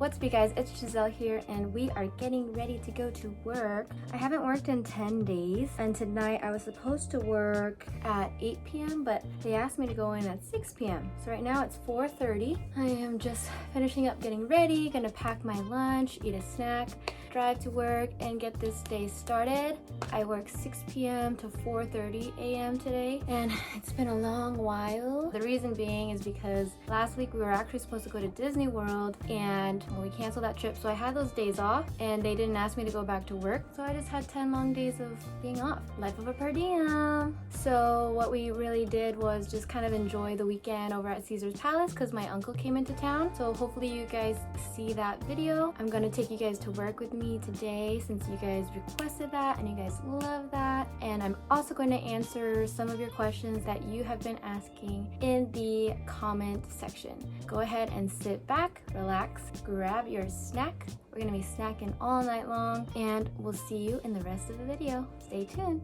What's up, you guys? It's Geselle here, and we are getting ready to go to work. I haven't worked in 10 days, and tonight I was supposed to work at 8 p.m., but they asked me to go in at 6 p.m. So right now it's 4:30. I am just finishing up getting ready, gonna pack my lunch, eat a snack, drive to work, and get this day started. I work 6 p.m. to 4:30 a.m. today, and it's been a long while. The reason being is because last week we were actually supposed to go to Disney World, and we canceled that trip, so I had those days off, and they didn't ask me to go back to work, so I just had 10 long days of being off. Life of a per diem. So what we really did was just kind of enjoy the weekend over at Caesar's Palace because my uncle came into town. So hopefully you guys see that video. I'm gonna take you guys to work with me today since you guys requested that and you guys love that. And I'm also going to answer some of your questions that you have been asking in the comment section. Go ahead and sit back, relax, grab your snack. We're gonna be snacking all night long, and we'll see you in the rest of the video. Stay tuned.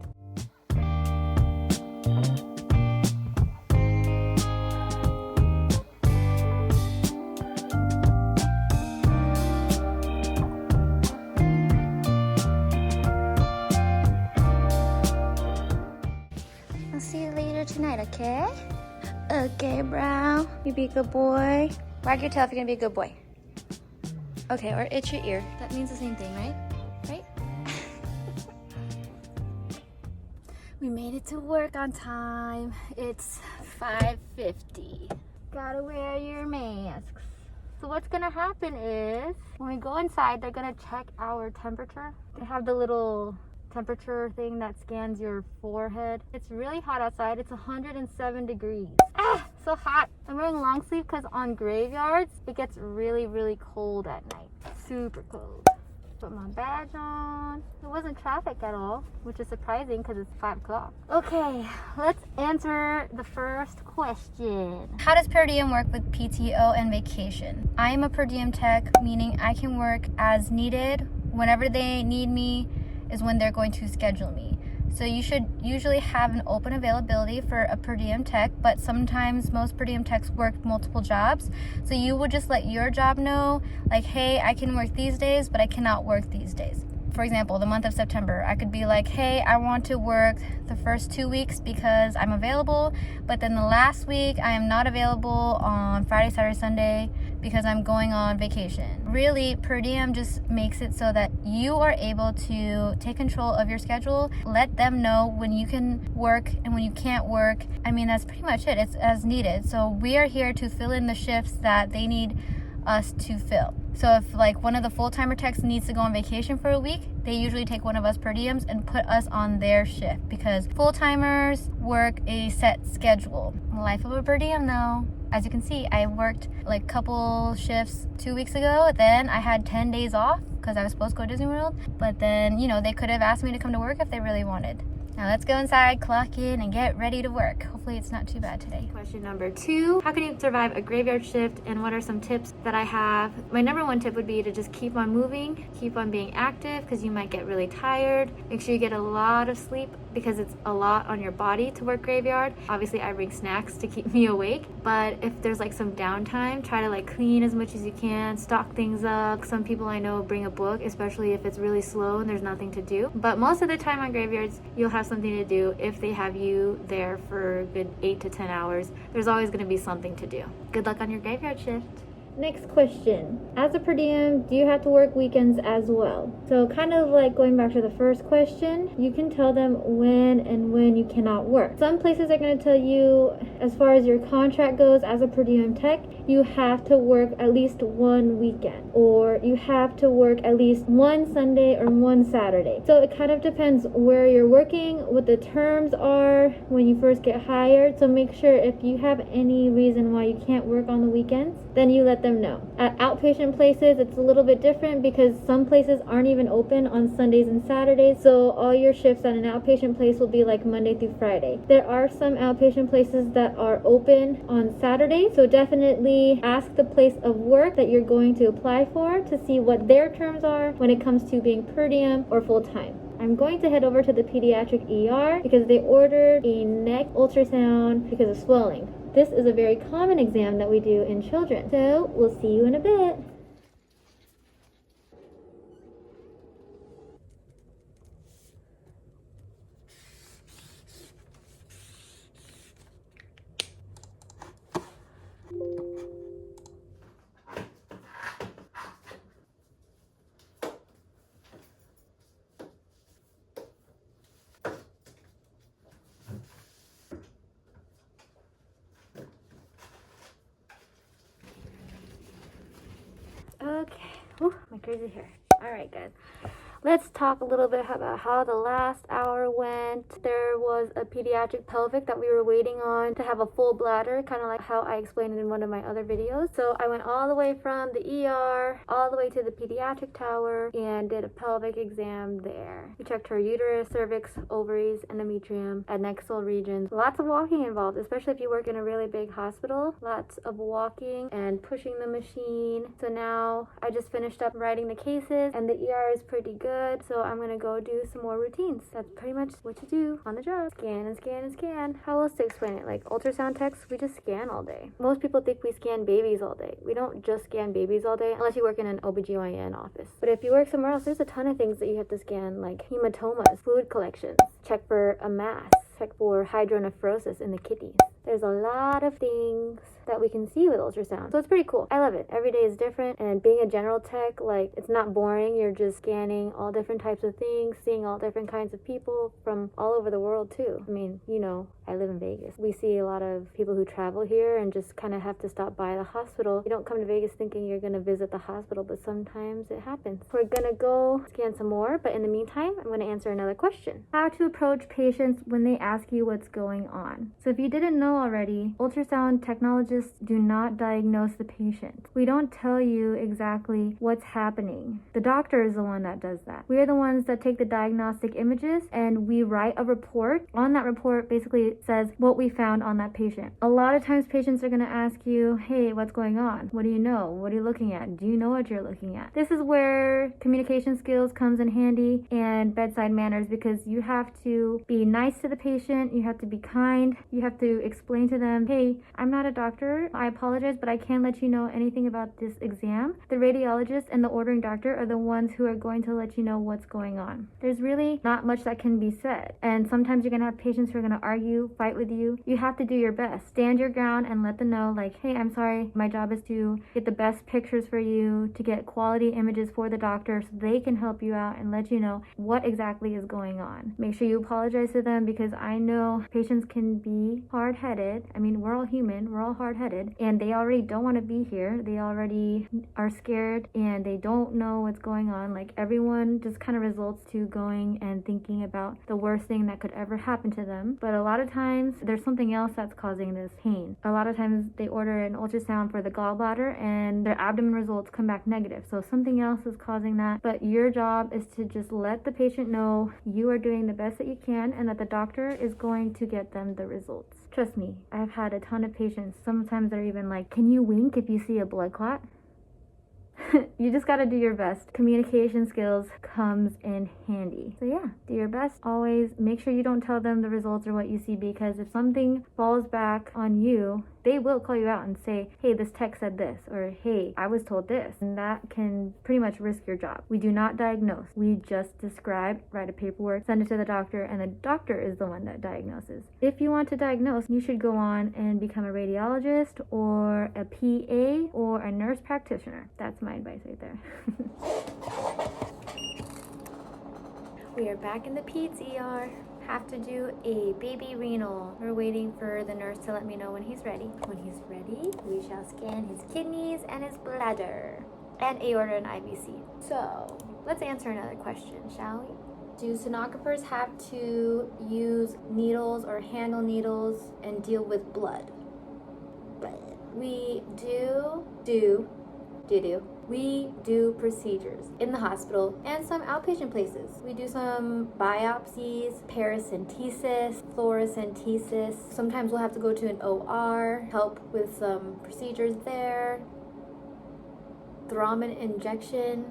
I'll see you later tonight, okay? Okay, Brown. You be a good boy. Wag your tail if you're gonna be a good boy. Okay, or itch your ear. That means the same thing, right? Right? We made it to work on time. It's 5:50. Gotta wear your masks. So what's gonna happen is, when we go inside, they're gonna check our temperature. They have the little temperature thing that scans your forehead. It's really hot outside. It's 107 degrees. Ah, so hot. I'm wearing long sleeve because on graveyards, it gets really, really cold at night. Super cold. Put my badge on. There wasn't traffic at all, which is surprising because it's 5 o'clock. Okay, let's answer the first question. How does per diem work with PTO and vacation? I am a per diem tech, meaning I can work as needed. Whenever they need me is when they're going to schedule me. So you should usually have an open availability for a per diem tech, but sometimes most per diem techs work multiple jobs. So you would just let your job know, like, hey, I can work these days, but I cannot work these days. For example, the month of September, I could be like, hey, I want to work the first 2 weeks because I'm available, but then the last week I am not available on Friday, Saturday, Sunday because I'm going on vacation. Really, per diem just makes it so that you are able to take control of your schedule, let them know when you can work and when you can't work. I mean, that's pretty much it. It's as needed. So we are here to fill in the shifts that they need us to fill. So if like one of the full-timer techs needs to go on vacation for a week, they usually take one of us per diems and put us on their shift because full-timers work a set schedule. Life of a per diem though. As you can see, I worked like a couple shifts 2 weeks ago. Then I had 10 days off because I was supposed to go to Disney World. But then, you know, they could have asked me to come to work if they really wanted. Now let's go inside, clock in, and get ready to work. Hopefully it's not too bad today. Question number 2, how can you survive a graveyard shift, and what are some tips that I have? My number 1 tip would be to just keep on moving, keep on being active because you might get really tired. Make sure you get a lot of sleep because it's a lot on your body to work graveyard. Obviously I bring snacks to keep me awake, but if there's like some downtime, try to like clean as much as you can, stock things up. Some people I know bring a book, especially if it's really slow and there's nothing to do. But most of the time on graveyards, you'll have something to do. If they have you there for a good 8 to 10 hours, there's always going to be something to do. Good luck on your graveyard shift. Next question. As a per diem, do you have to work weekends as well? So kind of like going back to the first question, you can tell them when and when you cannot work. Some places are going to tell you, as far as your contract goes as a per diem tech, you have to work at least one weekend, or you have to work at least one Sunday or one Saturday. So it kind of depends where you're working, what the terms are when you first get hired. So make sure if you have any reason why you can't work on the weekends, then you let them know. At outpatient places, it's a little bit different because some places aren't even open on Sundays and Saturdays, so all your shifts at an outpatient place will be like Monday through Friday. There are some outpatient places that are open on Saturdays, so definitely ask the place of work that you're going to apply for to see what their terms are when it comes to being per diem or full-time. I'm going to head over to the pediatric ER because they ordered a neck ultrasound because of swelling. This is a very common exam that we do in children. So we'll see you in a bit. crazy hair. All right, guys. Let's talk a little bit about how the last hour went. There was a pediatric pelvic that we were waiting on to have a full bladder, kind of like how I explained in one of my other videos. So I went all the way from the ER, all the way to the pediatric tower and did a pelvic exam there. We checked her uterus, cervix, ovaries, endometrium, adnexal regions. Lots of walking involved, especially if you work in a really big hospital. Lots of walking and pushing the machine. So now I just finished up writing the cases and the ER is pretty good. So I'm gonna go do some more routines. That's pretty much what you do on the job. Scan and scan and scan. How else to explain it? Like ultrasound techs, we just scan all day. Most people think we scan babies all day. We don't just scan babies all day unless you work in an OB/GYN office. But if you work somewhere else, there's a ton of things that you have to scan, like hematomas, fluid collections, check for a mass, check for hydronephrosis in the kidneys. There's a lot of things that we can see with ultrasound. So it's pretty cool. I love it. Every day is different. And being a general tech, like, it's not boring. You're just scanning all different types of things, seeing all different kinds of people from all over the world too. I mean, you know, I live in Vegas. We see a lot of people who travel here and just kind of have to stop by the hospital. You don't come to Vegas thinking you're going to visit the hospital, but sometimes it happens. We're going to go scan some more, but in the meantime, I'm going to answer another question. How to approach patients when they ask you what's going on. So if you didn't know already, ultrasound technologists do not diagnose the patient. We don't tell you exactly what's happening. The doctor is the one that does that. We are the ones that take the diagnostic images and we write a report. On that report, basically it says what we found on that patient. A lot of times patients are going to ask you, hey, what's going on? What do you know? What are you looking at? Do you know what you're looking at? This is where communication skills comes in handy and bedside manners, because you have to be nice to the patient. You have to be kind. You have to explain to them, hey, I'm not a doctor. I apologize, but I can't let you know anything about this exam. The radiologist and the ordering doctor are the ones who are going to let you know what's going on. There's really not much that can be said. And sometimes you're going to have patients who are going to argue, fight with you. You have to do your best. Stand your ground and let them know, like, hey, I'm sorry. My job is to get the best pictures for you, to get quality images for the doctor so they can help you out and let you know what exactly is going on. Make sure you apologize to them, because I know patients can be hard-headed. I mean, we're all human. We're all hard-headed, and they already don't want to be here. They already are scared and they don't know what's going on. Like, everyone just kind of results to going and thinking about the worst thing that could ever happen to them. But a lot of times there's something else that's causing this pain. A lot of times they order an ultrasound for the gallbladder and their abdomen results come back negative. So something else is causing that. But your job is to just let the patient know you are doing the best that you can and that the doctor is going to get them the results. Trust me, I've had a ton of patients. Sometimes they're even like, can you wink if you see a blood clot? You just got to do your best. Communication skills comes in handy. So yeah, do your best. Always make sure you don't tell them the results or what you see, because if something falls back on you, they will call you out and say, hey, this tech said this, or hey, I was told this. And that can pretty much risk your job. We do not diagnose. We just describe, write a paperwork, send it to the doctor, and the doctor is the one that diagnoses. If you want to diagnose, you should go on and become a radiologist or a PA or a nurse practitioner. That's my advice right there. We are back in the peds ER. Have to do a baby renal. We're waiting for the nurse to let me know when he's ready. When he's ready, we shall scan his kidneys and his bladder and aorta and IVC. So let's answer another question, shall we? Do sonographers have to use needles or handle needles and deal with blood? We We do procedures in the hospital and some outpatient places. We do some biopsies, paracentesis, fluorocentesis. Sometimes we'll have to go to an OR, help with some procedures there. Thrombin injection.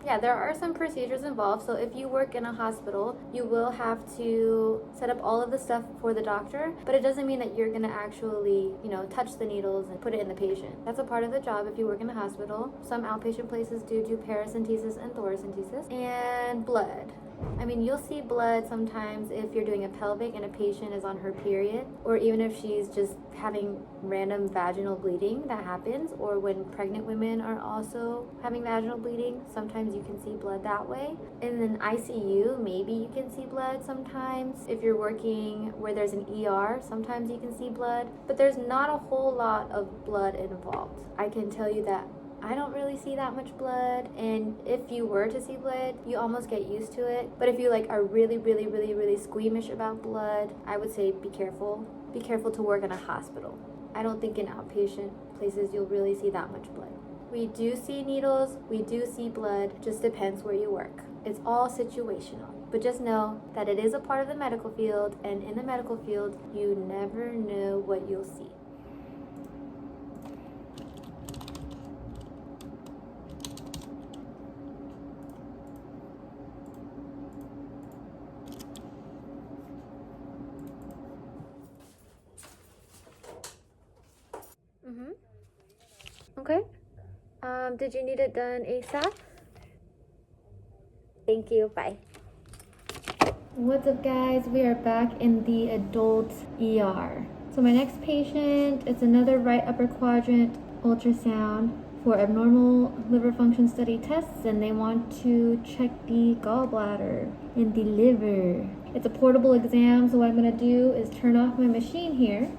Yeah, there are some procedures involved. So if you work in a hospital, you will have to set up all of the stuff for the doctor, but it doesn't mean that you're going to actually, touch the needles and put it in the patient. That's a part of the job if you work in a hospital. Some outpatient places do paracentesis and thoracentesis. And blood. I mean, you'll see blood sometimes if you're doing a pelvic and a patient is on her period, or even if she's just having random vaginal bleeding. That happens. Or when pregnant women are also having vaginal bleeding, sometimes you can see blood that way. In an ICU, maybe you can see blood sometimes. If you're working where there's an ER, sometimes you can see blood, but there's not a whole lot of blood involved. I can tell you that I don't really see that much blood, and if you were to see blood, you almost get used to it. But if you like are really squeamish about blood, I would say be careful. Be careful to work in a hospital. I don't think in outpatient places you'll really see that much blood. We do see needles, we do see blood, just depends where you work. It's all situational. But just know that it is a part of the medical field, and in the medical field, you never know what you'll see. Okay. Did you need it done ASAP? Thank you. Bye. What's up, guys? We are back in the adult ER. So my next patient, it's another right upper quadrant ultrasound for abnormal liver function study tests, and they want to check the gallbladder and the liver. It's a portable exam, so what I'm gonna do is turn off my machine here,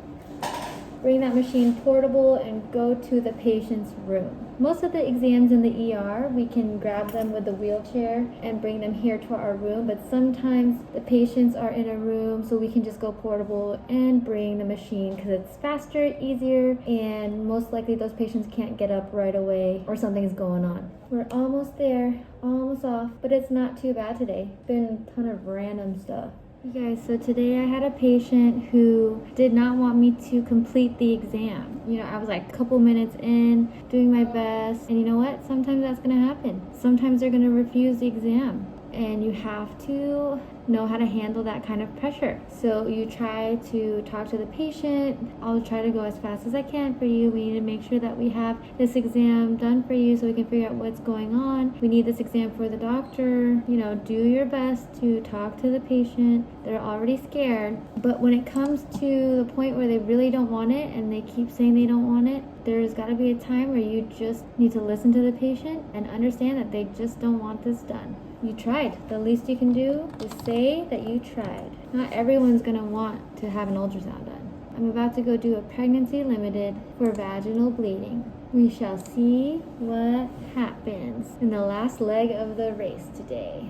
bring that machine portable, and go to the patient's room. Most of the exams in the ER, we can grab them with the wheelchair and bring them here to our room, but sometimes the patients are in a room, so we can just go portable and bring the machine because it's faster, easier, and most likely those patients can't get up right away or something's going on. We're almost there, almost off, but it's not too bad today. Been a ton of random stuff. You guys, so today I had a patient who did not want me to complete the exam. You know, I was like a couple minutes in, doing my best, and you know what? Sometimes that's gonna happen. Sometimes they're gonna refuse the exam, and you have to know how to handle that kind of pressure. So you try to talk to the patient. I'll try to go as fast as I can for you. We need to make sure that we have this exam done for you so we can figure out what's going on. We need this exam for the doctor. You know, do your best to talk to the patient. They're already scared. But when it comes to the point where they really don't want it and they keep saying they don't want it, there's got to be a time where you just need to listen to the patient and understand that they just don't want this done. You tried. The least you can do is say that you tried. Not everyone's gonna want to have an ultrasound done. I'm about to go do a pregnancy limited for vaginal bleeding. We shall see what happens in the last leg of the race today.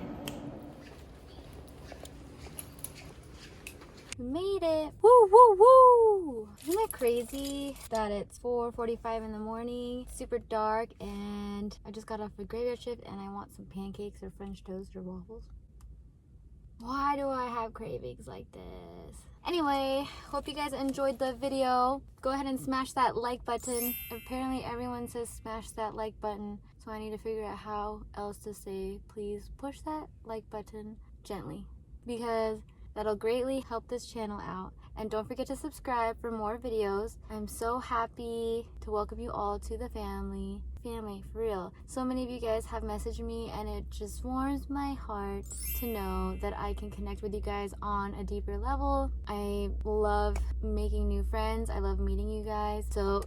We made it. Woo, woo, woo. Isn't that crazy that it's 4:45 in the morning, super dark, and I just got off a graveyard shift and I want some pancakes or French toast or waffles? Why do I have cravings like this? Anyway, hope you guys enjoyed the video. Go ahead and smash that like button. Apparently everyone says smash that like button, so I need to figure out how else to say please push that like button gently, because that'll greatly help this channel out. And don't forget to subscribe for more videos. I'm so happy to welcome you all to the family. Family, for real. So many of you guys have messaged me, and it just warms my heart to know that I can connect with you guys on a deeper level. I love making new friends. I love meeting you guys. So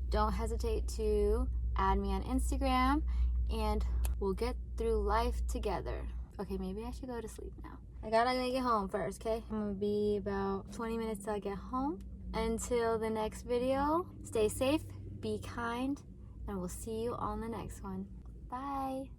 don't hesitate to add me on Instagram, and we'll get through life together. Okay, maybe I should go to sleep now. I gotta make it home first, okay? I'm gonna be about 20 minutes till I get home. Until the next video, stay safe, be kind, and we'll see you on the next one. Bye.